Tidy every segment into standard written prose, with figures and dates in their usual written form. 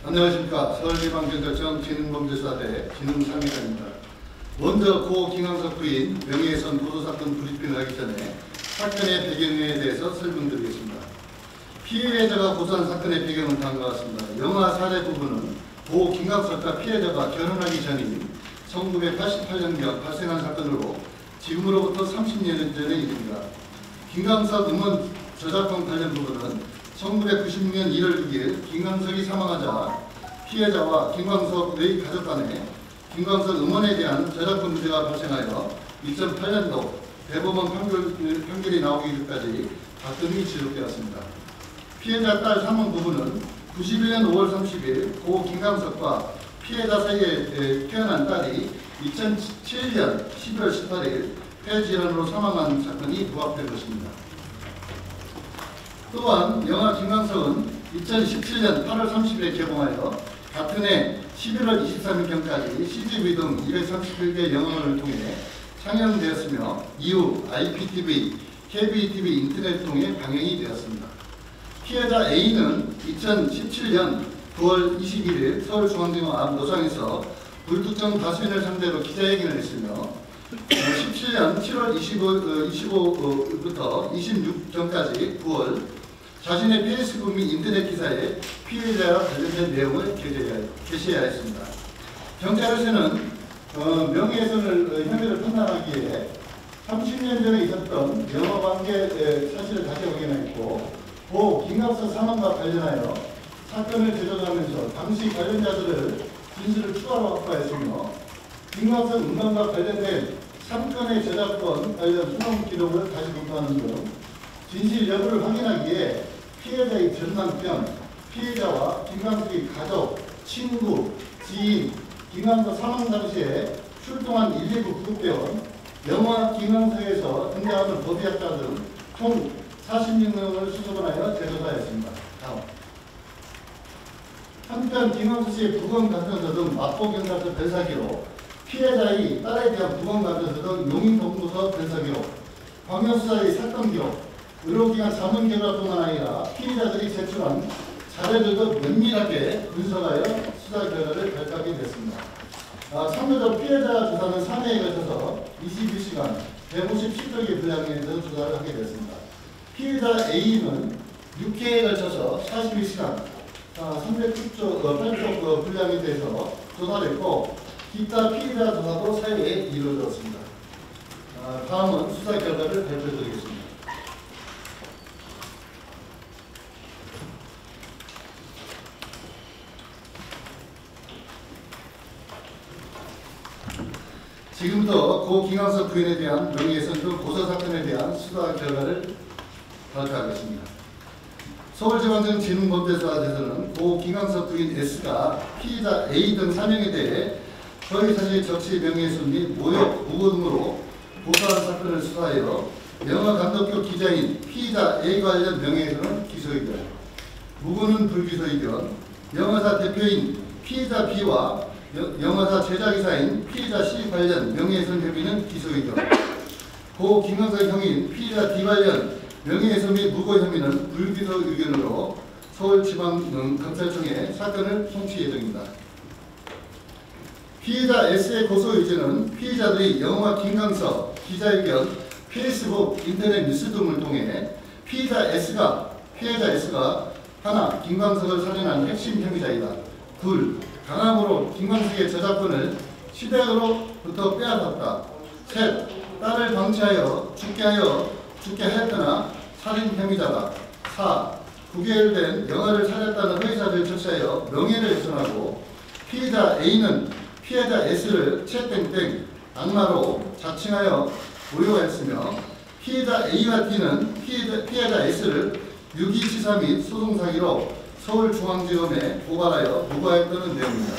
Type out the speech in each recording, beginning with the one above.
안녕하십니까. 서울지방경찰청 지능범죄수사대 지능상의관입니다. 먼저 고 김광석 부인 명예훼손 고소사건 브리핑을 하기 전에 사건의 배경에 대해서 설명드리겠습니다. 피해자가 고소한 사건의 배경은 다음과 같습니다. 영화 사례 부분은 고 김광석과 피해자가 결혼하기 전인 1988년경 발생한 사건으로 지금으로부터 30년 전의 일입니다. 김광석 음원 저작권 관련 부분은 1996년 1월 6일 김광석이 사망하자 피해자와 김광석의 가족 간에 김광석 음원에 대한 저작권 문제가 발생하여 2008년도 대법원 판결이 나오기 전까지 다툼이 지속되었습니다. 피해자 딸 사망 부분은 91년 5월 30일 고 김광석과 피해자 사이에 태어난 딸이 2007년 12월 18일 폐질환으로 사망한 사건이 부합될 것입니다. 또한 영화 김광석은 2017년 8월 30일에 개봉하여 같은 해 11월 23일경까지 CGV 등 231개 영화관을 통해 상영되었으며 이후 IPTV, KBTV 인터넷 통해 방영이 되었습니다. 피해자 A는 2017년 9월 21일 서울중앙지검 앞 노상에서 불특정 다수인을 상대로 기자회견을 했으며 17년 7월 25일부터 26전까지 9월 자신의 페이스북 및 인터넷 기사에 피해자와 관련된 내용을 게시하였습니다. 경찰에서는 명예훼손을 혐의를 판단하기에 30년 전에 있었던 영화관계 사실을 다시 확인했고 고 김광석 사망과 관련하여 사건을 재조사하면서 당시 관련자들을 진술을 추가로 확보했으며 김광석 음반과 관련된 3건의 저작권 관련 수동 기록을 다시 검토하는 등 진실 여부를 확인하기에 피해자의 전남편, 피해자와 김광석의 가족, 친구, 지인, 김광석 사망 당시에 출동한 119 구급대원, 영화 김광석에서 등장하는 법의학자 등 총 46명을 수소문하여 재조사했습니다. 다음. 한편 김광석 씨의 부검감정서 등 마포경찰서 변사기록, 피해자의 딸에 대한 부검감정서 등 용인동부서 변사기록, 광역수사의 사건기록, 의료기관 자문 결과뿐만 아니라 피해자들이 제출한 자료들도 면밀하게 분석하여 수사 결과를 발표하게 됐습니다. 참고적으로 피해자 조사는 3회에 걸쳐서 22시간 157쪽의 분량에 대해서 조사를 하게 됐습니다. 피해자 A는 6회에 걸쳐서 42시간 308쪽 분량에 대해서 조사를 했고 기타 피해자 조사도 사회에 이루어졌습니다. 다음은 수사 결과를 발표드리겠습니다. 지금부터 고 김광석 부인에 대한 명예훼손 등 고소사건에 대한 수사 결과를 발표하겠습니다. 서울지방청 지능범죄수사대에서는 고 김광석 부인 S가 피의자 A 등 3명에 대해 허위사실 적시 명예훼손 및 모욕, 무고 등으로 고소한 사건을 수사하여 영화감독교 기자인 피의자 A 관련 명예훼손은 기소의견, 무고는 불기소의견, 영화사 대표인 피의자 B와 영화사 제작이사인 피해자 C 관련 명예훼손 혐의는 기소의견, 고 김광석 형인 피해자 D 관련 명예훼손 및 무고 혐의는 불기소 의견으로 서울지방경찰청에 사건을 송치 예정입니다. 피해자 S의 고소 의제는 피해자들이 영화 김광석 기자회견, 페이스북, 인터넷 뉴스 등을 통해 피해자 S가 하나, 김광석을 살인한 핵심 혐의자이다. 둘, 강압으로 김광석의 저작권을 시댁으로부터 빼앗았다. 셋, 딸을 방치하여 죽게 하였거나 살인 혐의자다. 4. 9개월 된 영아를 살렸다는 허위사실을 적시하여 명예를 훼손하고 피해자 A는 피해자 S를 채땡땡 악마로 자칭하여 모욕하였으며 피해자 A와 D는 피해자 S를 유기치사 및 소송사기로 서울중앙지검에 고발하여 무고하였다는 내용입니다.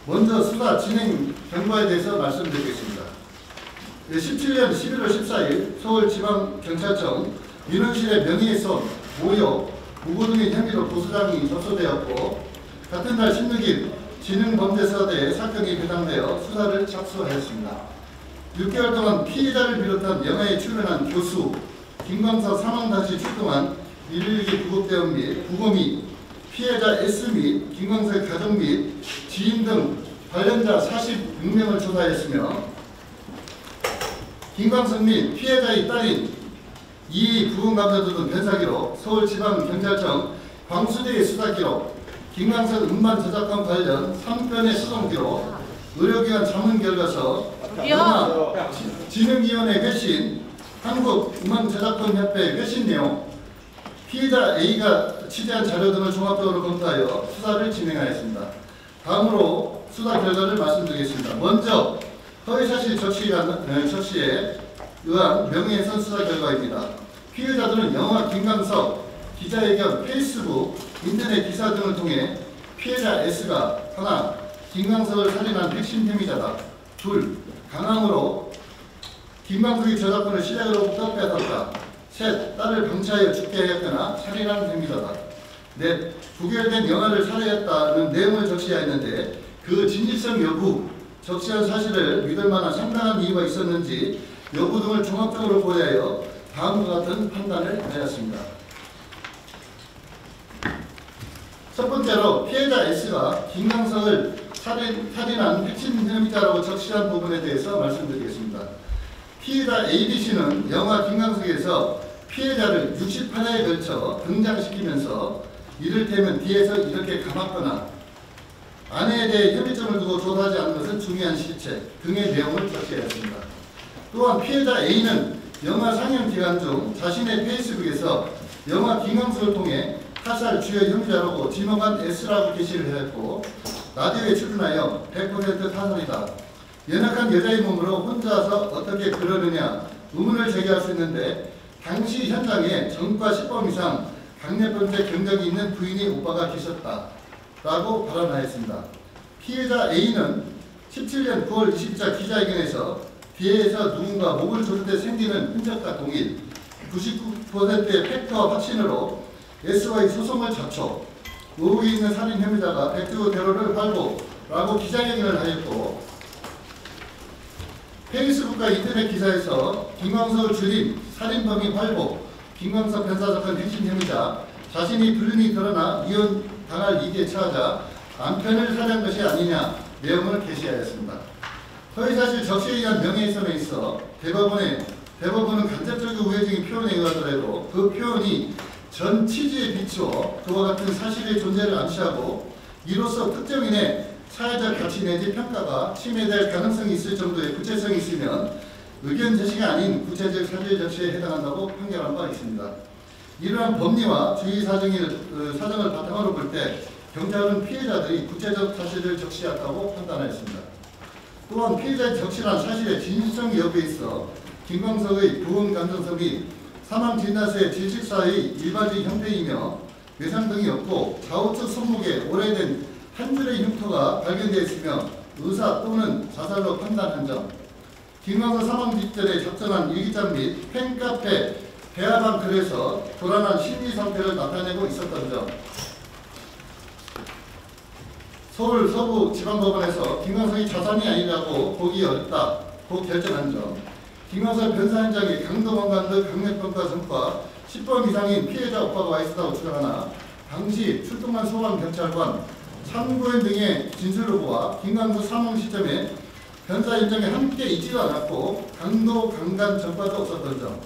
먼저 수사 진행 경과에 대해서 말씀드리겠습니다. 17년 11월 14일 서울지방경찰청 민원실의 명예훼손, 모욕, 무고 등의 혐의로 고소장이 접수되었고 같은 날 16일 지능범죄수사대에 사건이 배당되어 수사를 착수하였습니다. 6개월 동안 피해자를 비롯한 영화에 출연한 교수, 김광석 사망 당시 출동한 112 구급대원 및 구검이 피해자 S 및 김광석의 가족 및 지인 등 관련자 46명을 조사했으며 김광석 및 피해자의 딸인 이 부분감사 등 변사기록, 서울지방경찰청 광수대의 수사기록, 김광석 음반 저작권 관련 3건의 수송기록, 의료기관 자문결과서, 진흥위원회 회신, 한국음악저작권협회 회신 내용, 피해자 A가 취재한 자료 등을 종합적으로 검토하여 수사를 진행하였습니다. 다음으로 수사 결과를 말씀드리겠습니다. 먼저 허위사실 적시에 의한 명예훼손 수사 결과입니다. 피해자들은 영화 김광석 기자회견, 페이스북, 인터넷 기사 등을 통해 피해자 S가 하나, 김광석을 살인한 핵심 혐의자다. 둘, 강함으로 김광석의 저작권을 시작으로부터 빼앗았다. 셋, 딸을 방치하여 죽게 하였거나 살인한 혐의자다. 넷, 부결된 영화를 살해했다는 내용을 적시하였는데 그 진실성 여부, 적시한 사실을 믿을 만한 상당한 이유가 있었는지 여부 등을 종합적으로 고려하여 다음과 같은 판단을 내렸습니다. 첫 번째로 피해자 S가 김광석을 살인한 핵심 혐의자라고 적시한 부분에 대해서 말씀드리겠습니다. 피해자 ABC는 영화 김광석에서 피해자를 68회에 걸쳐 등장시키면서 이를테면 뒤에서 이렇게 감았거나 아내에 대해 혐의점을 두고 조사하지 않은 것은 중요한 실체 등의 내용을 적시하였습니다. 또한 피해자 A는 영화 상영 기간 중 자신의 페이스북에서 영화 김광석을 통해 타살 주요 혐의자라고 지목한 S라고 게시를 하였고 라디오에 출연하여 100% 타살이다. 연약한 여자의 몸으로 혼자서 어떻게 그러느냐 의문을 제기할 수 있는데 당시 현장에 전과 10범 이상 강력범죄 경력이 있는 부인의 오빠가 계셨다 라고 발언하였습니다. 피해자 A는 17년 9월 20일 기자회견에서 뒤에서 누군가 목을 조를 때 생기는 흔적과 동일 99%의 팩트와 확신으로 S와의 소송을 자초 의혹이 있는 살인 혐의자가 백두대로를 활보라고 기자회견을 하였고 페이스북과 인터넷 기사에서 김광석을 줄인 살인범이 활보, 김광석 변사사건 핵심 혐의자, 자신이 불륜이 드러나 이혼당할 위기에 처하자 남편을 살해한 것이 아니냐 내용을 게시하였습니다. 허위사실 적시에 의한 명예훼손에 있어 대법원은 간접적인 우회적인 표현에 의하더라도 그 표현이 전 취지에 비추어 그와 같은 사실의 존재를 암시하고 이로써 특정인의 사회적 가치 내지 평가가 침해될 가능성이 있을 정도의 구체성이 있으면 의견 제시가 아닌 구체적 사실 적시에 해당한다고 판결한 바 있습니다. 이러한 법리와 주의 사정을 바탕으로 볼 때 경찰은 피해자들이 구체적 사실을 적시했다고 판단하였습니다. 또한 피해자의 적시한 사실의 진실성 여부에 있어 김광석의 보험 가능성 및 사망 진단서의 질식사의 일반적 형태이며 외상 등이 없고 좌우측 손목에 오래된 한 줄의 흉터가 발견되어 있으며 의사 또는 자살로 판단한 점, 김광석 사망 직전에 작성한 일기장 및 팬카페, 대화방 글에서 불안한 심리 상태를 나타내고 있었던 점, 서울 서부지방법원에서 김광석이 자산이 아니라고 보기 어렵다고 결정한 점, 김광석 변사 현장에 강도방관 등 강력평가 성과 10범 이상인 피해자 오빠가 와 있었다고 주장하나 당시 출동한 소방경찰관, 참고인 등의 진술로 보아 김광석 사망 시점에 변사 현장에 함께 있지도 않았고 강도 강간 전과도 없었던 점,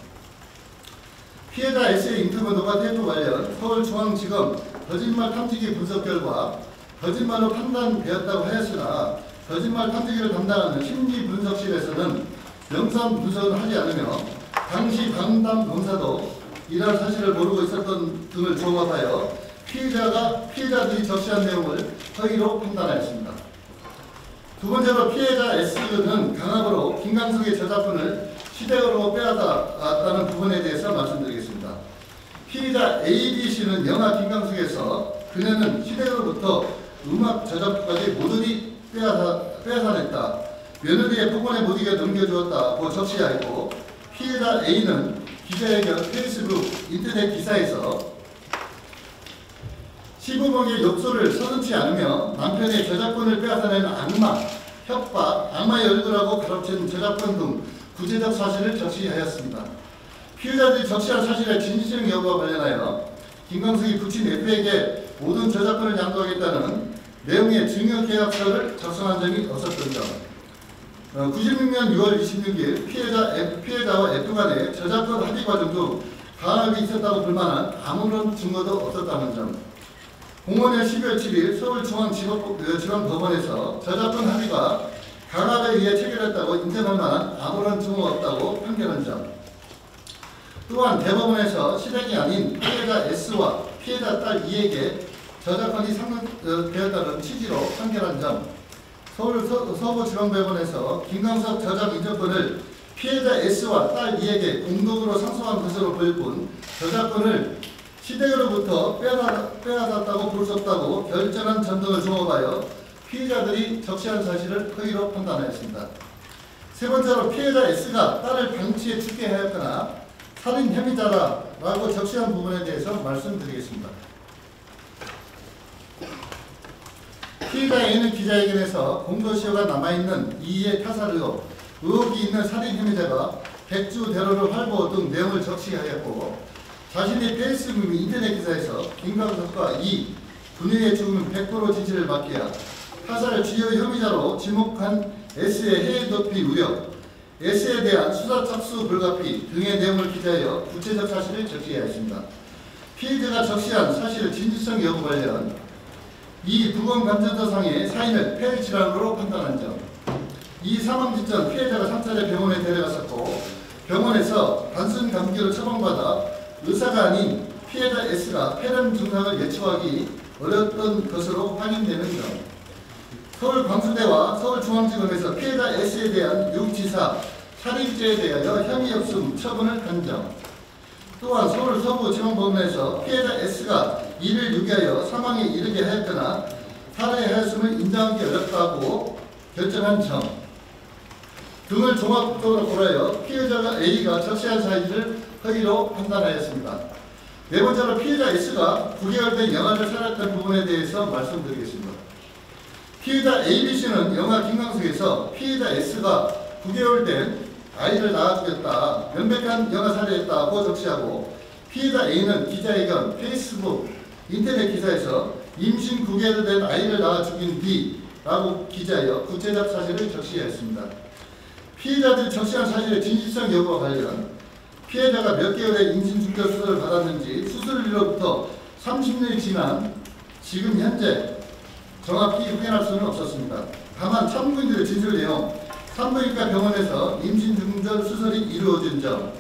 피해자 S의 인터뷰 노가 테이프 관련 서울중앙지검 거짓말 탐지기 분석 결과 거짓말로 판단되었다고 하였으나 거짓말 탐지기를 담당하는 심리분석실에서는 영상 분석을 하지 않으며 당시 담당 검사도 이러한 사실을 모르고 있었던 등을 종합하여 피해자들이 적시한 내용을 허위로 판단하였습니다. 두 번째로 피해자 S는 강압으로 김광석의 저작권을 시대으로 빼앗았다는 부분에 대해서 말씀드리겠습니다. 피해자 ABC는 영화 김광석에서 그녀는 시대으로부터 음악 저작권까지 모조리 빼앗아냈다. 며느리의 폭언에 못 이겨 넘겨주었다고 적시하였고 피해자 A는 기자회견, 페이스북, 인터넷 기사에서 시부모의 욕설을 서슴지 않으며 남편의 저작권을 빼앗아내는 악마, 협박, 악마의 얼굴하고 가로챈 저작권 등 구체적 사실을 적시하였습니다. 피해자들이 적시한 사실의 진실성 여부와 관련하여 김광석이 부친 F에게 모든 저작권을 양도하겠다는 내용의 증여계약서를 작성한 적이 없었던 점. 96년 6월 26일 피해자와 F 간의 저작권 합의 과정 중 가압이 있었다고 불만한 아무런 증거도 없었다는 점. 공원의 12월 7일 서울중앙지방법원에서 저작권 합의가 가압에 의해 체결했다고 인정할 만한 아무런 증거가 없다고 판결한 점. 또한 대법원에서 시댁이 아닌 피해자 S와 피해자 딸 E에게 저작권이 상속되었다는 취지로 판결한 점. 서울 서부지방법원에서 김광석 저작 인정권을 피해자 S와 딸 E에게 공동으로 상속한 것으로 보일 뿐 저작권을 시댁으로부터 빼앗았다고 볼 수 없다고 결정한 점 등을 종합하여 피해자들이 적시한 사실을 허위로 판단하였습니다. 세 번째로 피해자 S가 딸을 방치해 죽게 하였거나 살인 혐의자라고 적시한 부분에 대해서 말씀드리겠습니다. 피해자 A는 기자회견에서 공소시효가 남아있는 이의 타살 의혹이 있는 살인 혐의자가 백주 대로를 활보 등 내용을 적시하였고 자신의 페이스북 인터넷 기사에서 김광석과 이 분유의 죽음은 100% 진실을 밝혀야 타살 주요 혐의자로 지목한 S의 해외 도피 우려, S에 대한 수사 착수 불가피 등의 내용을 기재하여 구체적 사실을 적시하였습니다. 피해자가 적시한 사실의 진실성 여부 관련 이 부검감정서상의 사인을 폐질환으로 판단한 점. 이 사망 직전 피해자가 3차례 병원에 데려갔었고 병원에서 단순 감기로 처방받아 의사가 아닌 피해자 S가 폐렴 증상을 예측하기 어려웠던 것으로 확인되는 점. 서울 광수대와 서울중앙지검에서 피해자 S에 대한 유치사 살인죄에 대하여 혐의 없음 처분을 한 점. 또한 서울 서부지방법원에서 피해자 S가 이를 유기하여 사망에 이르게 하였거나 살해하였음을 인정하기 어렵다고 결정한 점 등을 종합적으로 고려하여 피해자가 A가 적시한 사실을 허위로 판단하였습니다. 네 번째로 피해자 S가 9개월 된 영아를 살았던 부분에 대해서 말씀드리겠습니다. 피해자 ABC는 영아 김광석에서 피해자 S가 9개월 된 아이를 낳아주겠다, 명백한 영아 살해했다고 적시하고 피해자 A는 기자회견, 페이스북, 인터넷 기사에서 임신 9개월 된 아이를 낳아 죽인 B라고 기재하여 구체적 사실을 적시하였습니다. 피해자들이 적시한 사실의 진실성 여부와 관련 피해자가 몇 개월의 임신 중절 수술을 받았는지 수술일로부터 30년이 지난 지금 현재 정확히 확인할 수는 없었습니다. 다만 참고인들의 진술 내용, 산부인과 병원에서 임신 중절 수술이 이루어진 점,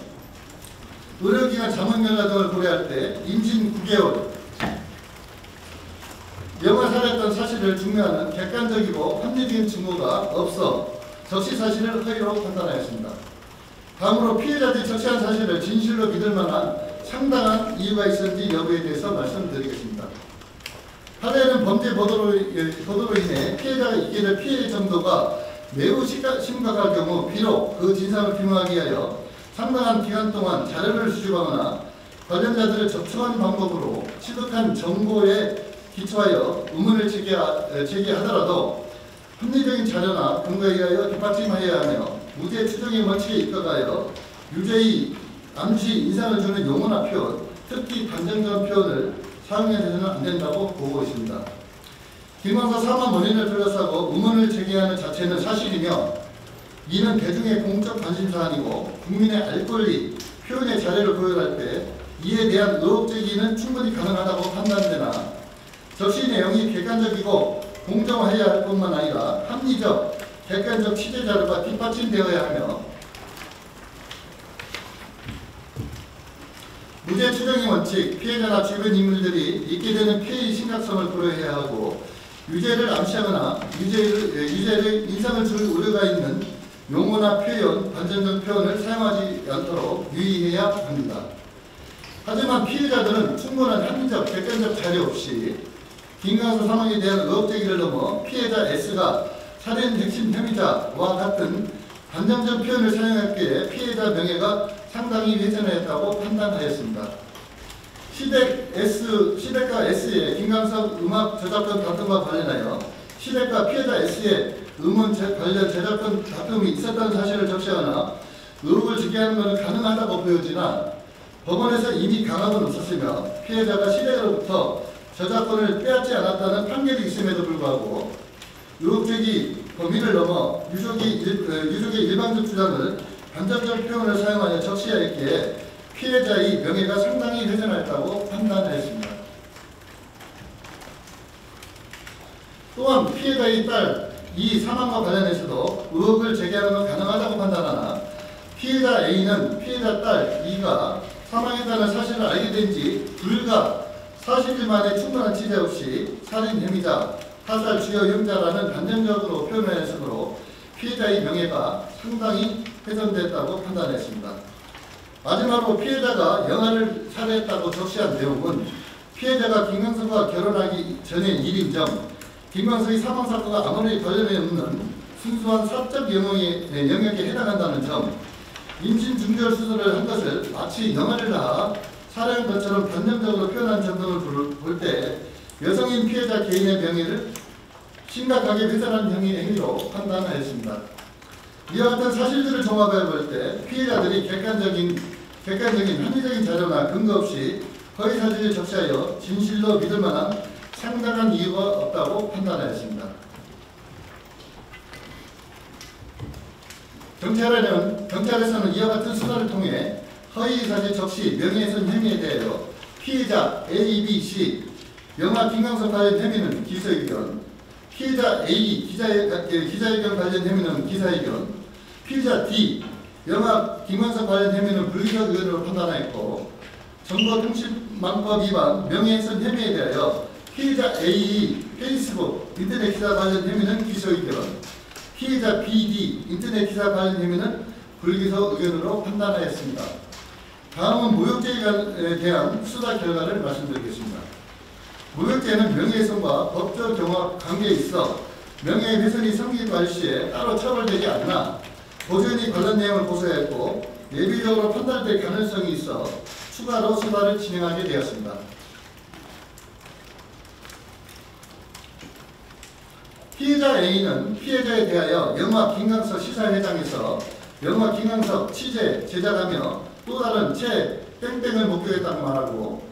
의료기관 자문결과 등을 고려할 때 임신 9개월, 영아 살해했던 사실을 증명하는 객관적이고 합리적인 증거가 없어 적시 사실을 허위로 판단하였습니다. 다음으로 피해자들이 적시한 사실을 진실로 믿을 만한 상당한 이유가 있었는지 여부에 대해서 말씀드리겠습니다. 하나는 범죄 보도로 인해 피해자가 입게 될 피해 정도가 매우 심각할 경우 비록 그 진상을 규명하기 위하여 상당한 기간 동안 자료를 수집하거나 관련자들을 접촉하는 방법으로 취득한 정보에 기초하여 의문을 제기하더라도 합리적인 자료나 근거에 의하여 뒷받침하여야 하며 무죄 추정의 원칙에 입각하여 유죄의 암시 인상을 주는 용어나 표현, 특히 단정적 표현을 사용해서는 안 된다고 보고 있습니다. 김광석 사망 원인을 둘러싸고 의문을 제기하는 자체는 사실이며 이는 대중의 공적 관심사안이고 국민의 알 권리, 표현의 자료를 고려할 때 이에 대한 의혹 제기는 충분히 가능하다고 판단되나 적시 내용이 객관적이고 공정해야 할 뿐만 아니라 합리적, 객관적 취재 자료가 뒷받침되어야 하며 무죄 추정의 원칙, 피해자나 주변 인물들이 있게 되는 피해의 심각성을 고려해야 하고 유죄를 암시하거나 유죄를 인상을 줄 우려가 있는 용어나 표현, 반전적 표현을 사용하지 않도록 유의해야 합니다. 하지만 피해자들은 충분한 합리적, 객관적 자료 없이 김광석 사망에 대한 의혹 제기를 넘어 피해자 S가 살인 핵심 혐의자와 같은 반정적 표현을 사용했기에 피해자 명예가 상당히 훼손하였다고 판단하였습니다. 시댁과 S의 김광석 음악 저작권 다툼과 관련하여 시댁과 피해자 S의 음원 관련 저작권 다툼이 있었다는 사실을 적시하거나 의혹을 제기하는 것은 가능하다고 보여지나 법원에서 이미 강압은 없었으며 피해자가 시댁으로부터 저작권을 빼앗지 않았다는 판결이 있음에도 불구하고 의혹적이 범위를 넘어 유족의 일방적 주장을 반전적 표현을 사용하여 적시하였기에 피해자의 명예가 상당히 훼손하였다고 판단하였습니다. 또한 피해자의 딸 이 사망과 관련해서도 의혹을 제기하는 건 가능하다고 판단하나 피해자 A는 피해자 딸 E가 사망했다는 사실을 알게 된 지 불과 40일 만에 충분한 취재 없이 살인 혐의자, 타살 주요 용자라는 단정적으로 표현하였으므로 피해자의 명예가 상당히 훼손됐다고 판단했습니다. 마지막으로 피해자가 영아를 살해했다고 적시한 내용은 피해자가 김광석과 결혼하기 전의 일인 점, 김광석의 사망사건과 아무리 관련이 없는 순수한 사적 영역에 해당한다는 점, 임신 중절 수술을 한 것을 마치 영아를 낳아 살해한 것처럼 단정적으로 표현한 점 등을 볼 때 여성인 피해자 개인의 명예를 심각하게 훼손한 행위로 판단하였습니다. 이와 같은 사실들을 종합해 볼 때 피해자들이 객관적인 합리적인 자료나 근거 없이 허위 사실을 적시하여 진실로 믿을 만한 상당한 이유가 없다고 판단하였습니다. 경찰에서는 이와 같은 수사를 통해 허위 사실 적시 명예훼손 혐의에 대하여 피해자 A, B, C 영화 김광석 관련 혐의는 기소의견, 피해자 A 기자회견 관련 혐의는 기사의견, 피해자 D 영화 김광석 관련 혐의는 불기소 의견으로 판단하였고 정보통신망법 위반 명예훼손 혐의에 대하여 피해자 A 페이스북 인터넷 기사 관련 혐의는 기소의견, 피해자 BD 인터넷 기사 관련 혐의는 불기소 의견으로 판단하였습니다. 다음은 모욕죄에 대한 수사 결과를 말씀드리겠습니다. 모욕죄는 명예훼손과 법적 경합 관계에 있어 명예훼손이 생기할 시에 따로 처벌되지 않나 보존이 관련 내용을 고소했고 예비적으로 판단될 가능성이 있어 추가로 수사를 진행하게 되었습니다. 피해자 A는 피해자에 대하여 영화 김광석 시사회장에서 영화 김광석 취재, 제작하며 또 다른 책 땡땡을 목격했다고 말하고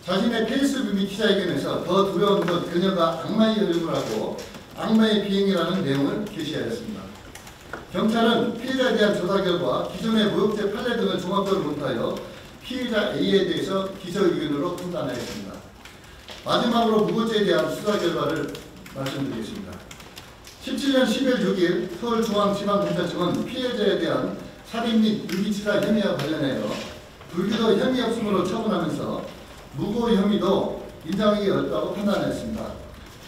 자신의 페이스북 및 기자회견에서 더 두려운 것 그녀가 악마의 얼굴을 하고 악마의 비행이라는 내용을 게시하였습니다. 경찰은 피해자에 대한 조사 결과 기존의 모욕죄 판례 등을 종합적으로 검토하여 피해자 A에 대해서 기소의견으로 판단하였습니다. 마지막으로 무고죄에 대한 수사 결과를 말씀드리겠습니다. 17년 10월 6일 서울중앙지방검찰청은 피해자에 대한 살인 및 유기치사 혐의와 관련하여 불기소 혐의 없음으로 처분하면서 무고 혐의도 인정하기 어렵다고 판단했습니다.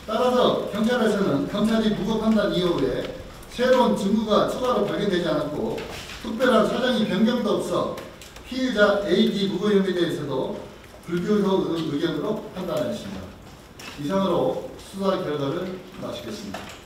따라서 경찰에서는 검찰이 무고 판단 이후에 새로운 증거가 추가로 발견되지 않았고 특별한 사정이 변경도 없어 피해자 A, D 무고 혐의에 대해서도 불기소 의견으로 판단했습니다. 이상으로 수사 결과를 마치겠습니다.